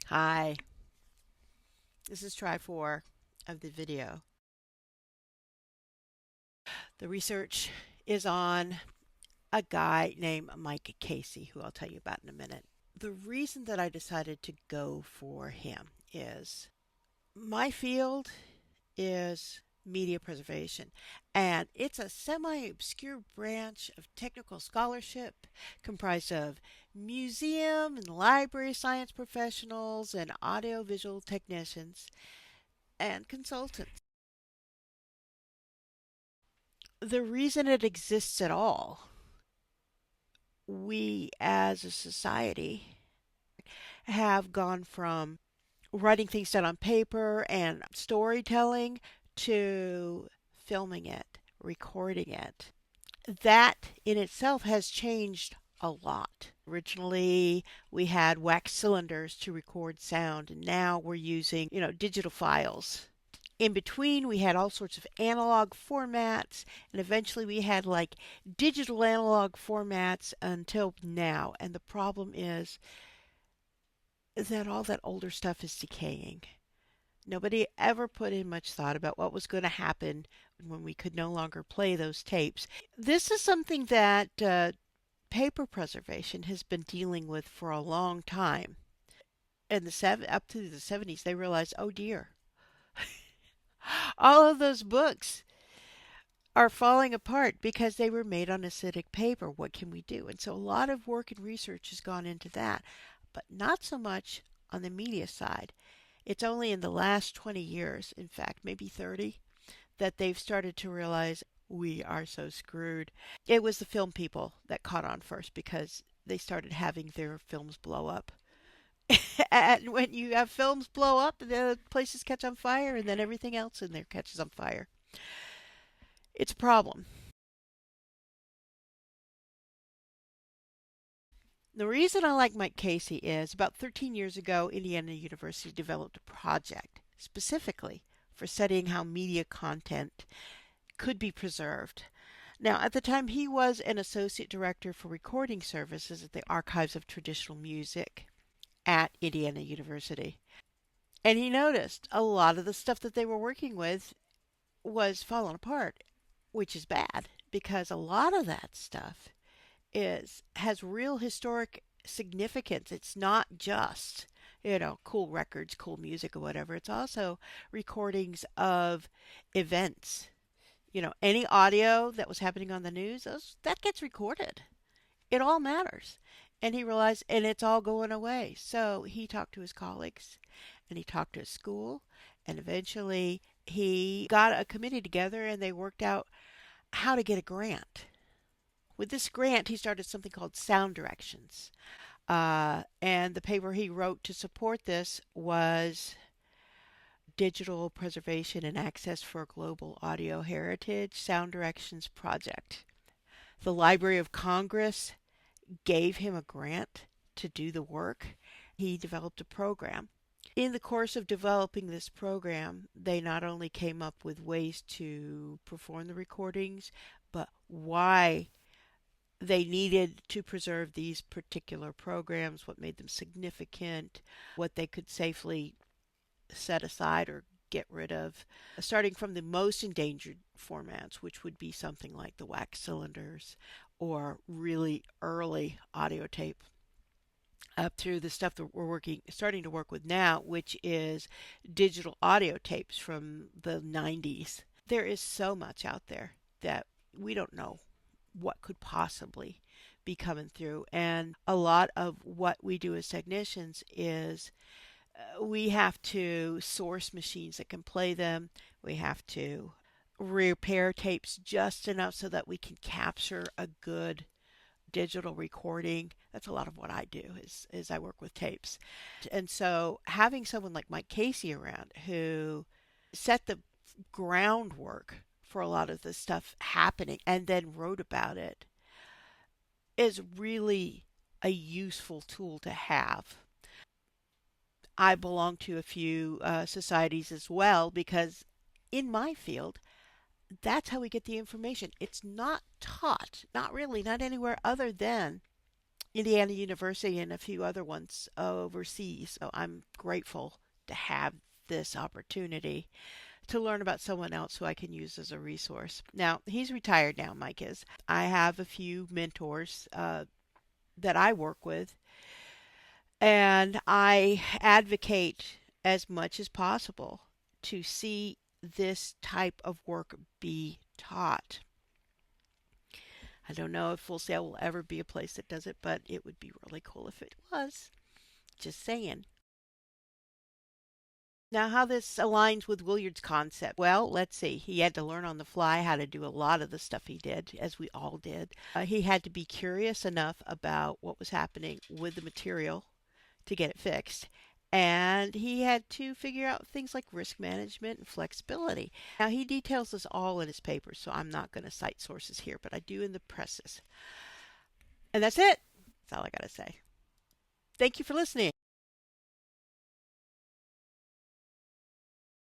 Hi, this is try 4 of the video. The research is on a guy named Mike Casey, who I'll tell you about in a minute. The reason that I decided to go for him is my field is media preservation, and it's a semi-obscure branch of technical scholarship comprised of museum and library science professionals and audiovisual technicians and consultants. The reason it exists at all, we as a society have gone from writing things down on paper and storytelling to filming it, recording it. That in itself has changed a lot. Originally, we had wax cylinders to record sound, and now we're using, digital files. In between, we had all sorts of analog formats, and eventually we had like digital analog formats until now. And the problem is that all that older stuff is decaying. Nobody ever put in much thought about what was going to happen when we could no longer play those tapes. This is something that paper preservation has been dealing with for a long time. In up to the 70s, they realized, oh dear, all of those books are falling apart because they were made on acidic paper. What can we do? And so a lot of work and research has gone into that, but not so much on the media side. It's only in the last 20 years, in fact, maybe 30, that they've started to realize we are so screwed. It was the film people that caught on first because they started having their films blow up. And when you have films blow up, the places catch on fire, and then everything else in there catches on fire. It's a problem. The reason I like Mike Casey is about 13 years ago, Indiana University developed a project specifically for studying how media content could be preserved. Now, at the time, he was an associate director for recording services at the Archives of Traditional Music at Indiana University. And he noticed a lot of the stuff that they were working with was falling apart, which is bad because a lot of that stuff is has real historic significance. It's not just, cool records, cool music or whatever. It's also recordings of events. Any audio that was happening on the news, that gets recorded. It all matters. And he realized, and it's all going away. So he talked to his colleagues and he talked to his school, and eventually he got a committee together and they worked out how to get a grant. With this grant, he started something called Sound Directions. And the paper he wrote to support this was Digital Preservation and Access for Global Audio Heritage Sound Directions Project. The Library of Congress gave him a grant to do the work. He developed a program. In the course of developing this program, they not only came up with ways to perform the recordings, but why they needed to preserve these particular programs, what made them significant, what they could safely set aside or get rid of, starting from the most endangered formats, which would be something like the wax cylinders or really early audio tape, up through the stuff that we're starting to work with now, which is digital audio tapes from the 90s. There is so much out there that we don't know what could possibly be coming through. And a lot of what we do as technicians is we have to source machines that can play them. We have to repair tapes just enough so that we can capture a good digital recording. That's a lot of what I do is I work with tapes. And so having someone like Mike Casey around who set the groundwork for a lot of this stuff happening and then wrote about it is really a useful tool to have. I belong to a few societies as well because in my field, that's how we get the information. It's not taught, not really, not anywhere other than Indiana University and a few other ones overseas. So I'm grateful to have this opportunity to learn about someone else who I can use as a resource. Now, he's retired now, Mike is. I have a few mentors that I work with, and I advocate as much as possible to see this type of work be taught. I don't know if Full Sail will ever be a place that does it, but it would be really cool if it was. Just saying. Now, how this aligns with Williard's concept? Well, let's see. He had to learn on the fly how to do a lot of the stuff he did, as we all did. He had to be curious enough about what was happening with the material to get it fixed. And he had to figure out things like risk management and flexibility. Now, he details this all in his papers, so I'm not going to cite sources here, but I do in the Precis. And that's it. That's all I got to say. Thank you for listening.